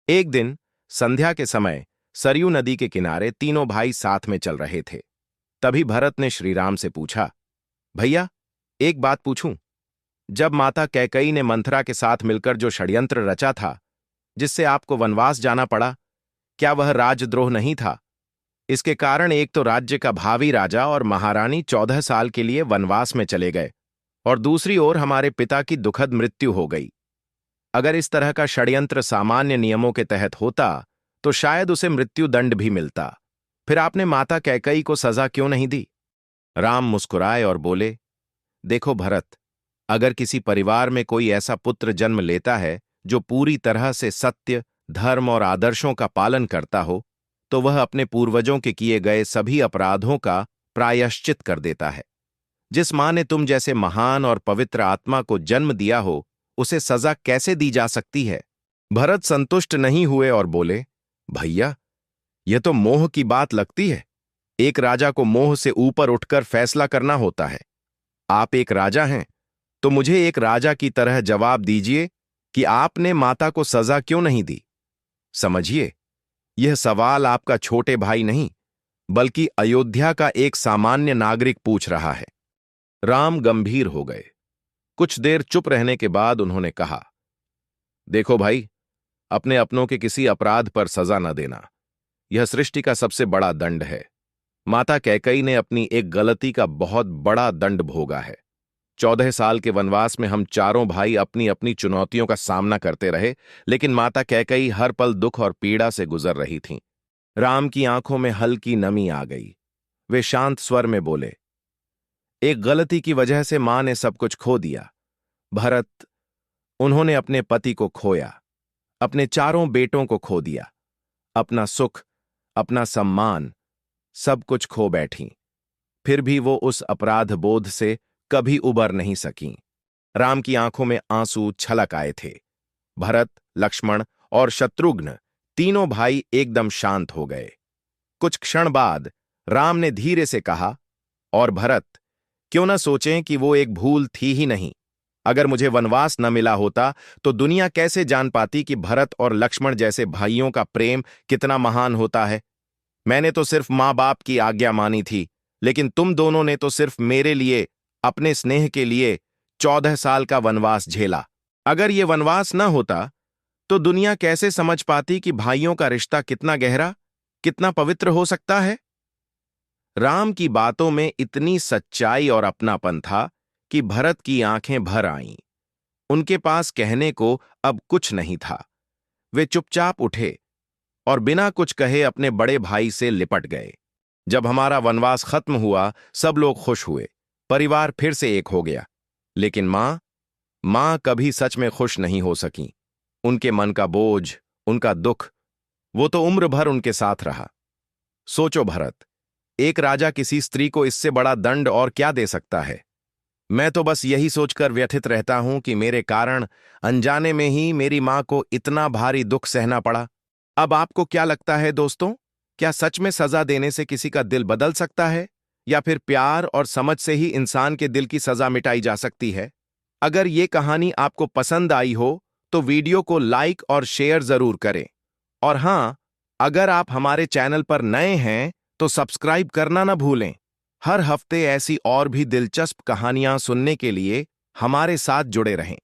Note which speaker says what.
Speaker 1: एक दिन संध्या के समय सरयू नदी के किनारे तीनों भाई साथ में चल रहे थे। तभी भरत ने श्रीराम से पूछा, भैया, एक बात पूछूं? जब माता कैकई ने मंथरा के साथ मिलकर जो षड्यंत्र रचा था, जिससे आपको वनवास जाना पड़ा, क्या वह राजद्रोह नहीं था? इसके कारण एक तो राज्य का भावी राजा और महारानी 14 साल के लिए वनवास में चले गए, और दूसरी ओर हमारे पिता की दुखद मृत्यु हो गई। अगर इस तरह का षड्यंत्र सामान्य नियमों के तहत होता तो शायद उसे मृत्यु दंड भी मिलता। फिर आपने माता कैकई को सजा क्यों नहीं दी? राम मुस्कुराए और बोले, देखो भरत, अगर किसी परिवार में कोई ऐसा पुत्र जन्म लेता है जो पूरी तरह से सत्य, धर्म और आदर्शों का पालन करता हो, तो वह अपने पूर्वजों के किए गए सभी अपराधों का प्रायश्चित कर देता है। जिस मां ने तुम जैसे महान और पवित्र आत्मा को जन्म दिया हो, उसे सजा कैसे दी जा सकती है? भरत संतुष्ट नहीं हुए और बोले, भैया, यह तो मोह की बात लगती है। एक राजा को मोह से ऊपर उठकर फैसला करना होता है। आप एक राजा हैं, तो मुझे एक राजा की तरह जवाब दीजिए कि आपने माता को सजा क्यों नहीं दी? समझिए, यह सवाल आपका छोटे भाई नहीं, बल्कि अयोध्या का एक सामान्य नागरिक पूछ रहा है। राम गंभीर हो गए। कुछ देर चुप रहने के बाद उन्होंने कहा, देखो भाई, अपने अपनों के किसी अपराध पर सजा न देना, यह सृष्टि का सबसे बड़ा दंड है। माता कैकई ने अपनी एक गलती का बहुत बड़ा दंड भोगा है। 14 साल के वनवास में हम चारों भाई अपनी अपनी चुनौतियों का सामना करते रहे, लेकिन माता कैकई हर पल दुख और पीड़ा से गुजर रही थीं। राम की आंखों में हल्की नमी आ गई। वे शांत स्वर में बोले, एक गलती की वजह से मां ने सब कुछ खो दिया। भरत, उन्होंने अपने पति को खोया, अपने चारों बेटों को खो दिया, अपना सुख, अपना सम्मान, सब कुछ खो बैठीं। फिर भी वो उस अपराध बोध से कभी उबर नहीं सकीं। राम की आंखों में आंसू छलक आए थे। भरत, लक्ष्मण और शत्रुघ्न तीनों भाई एकदम शांत हो गए। कुछ क्षण बाद राम ने धीरे से कहा, और भरत, क्यों न सोचें कि वो एक भूल थी ही नहीं। अगर मुझे वनवास न मिला होता तो दुनिया कैसे जान पाती कि भरत और लक्ष्मण जैसे भाइयों का प्रेम कितना महान होता है। मैंने तो सिर्फ मां बाप की आज्ञा मानी थी, लेकिन तुम दोनों ने तो सिर्फ मेरे लिए, अपने स्नेह के लिए 14 साल का वनवास झेला। अगर ये वनवास न होता तो दुनिया कैसे समझ पाती कि भाइयों का रिश्ता कितना गहरा, कितना पवित्र हो सकता है? राम की बातों में इतनी सच्चाई और अपनापन था कि भरत की आंखें भर आईं। उनके पास कहने को अब कुछ नहीं था। वे चुपचाप उठे और बिना कुछ कहे अपने बड़े भाई से लिपट गए। जब हमारा वनवास खत्म हुआ, सब लोग खुश हुए, परिवार फिर से एक हो गया। लेकिन मां कभी सच में खुश नहीं हो सकी। उनके मन का बोझ, उनका दुख, वो तो उम्र भर उनके साथ रहा। सोचो भरत, एक राजा किसी स्त्री को इससे बड़ा दंड और क्या दे सकता है? मैं तो बस यही सोचकर व्यथित रहता हूं कि मेरे कारण अनजाने में ही मेरी मां को इतना भारी दुख सहना पड़ा। अब आपको क्या लगता है दोस्तों? क्या सच में सजा देने से किसी का दिल बदल सकता है, या फिर प्यार और समझ से ही इंसान के दिल की सजा मिटाई जा सकती है? अगर ये कहानी आपको पसंद आई हो तो वीडियो को लाइक और शेयर जरूर करें। और हां, अगर आप हमारे चैनल पर नए हैं तो सब्सक्राइब करना न भूलें। हर हफ्ते ऐसी और भी दिलचस्प कहानियां सुनने के लिए हमारे साथ जुड़े रहें।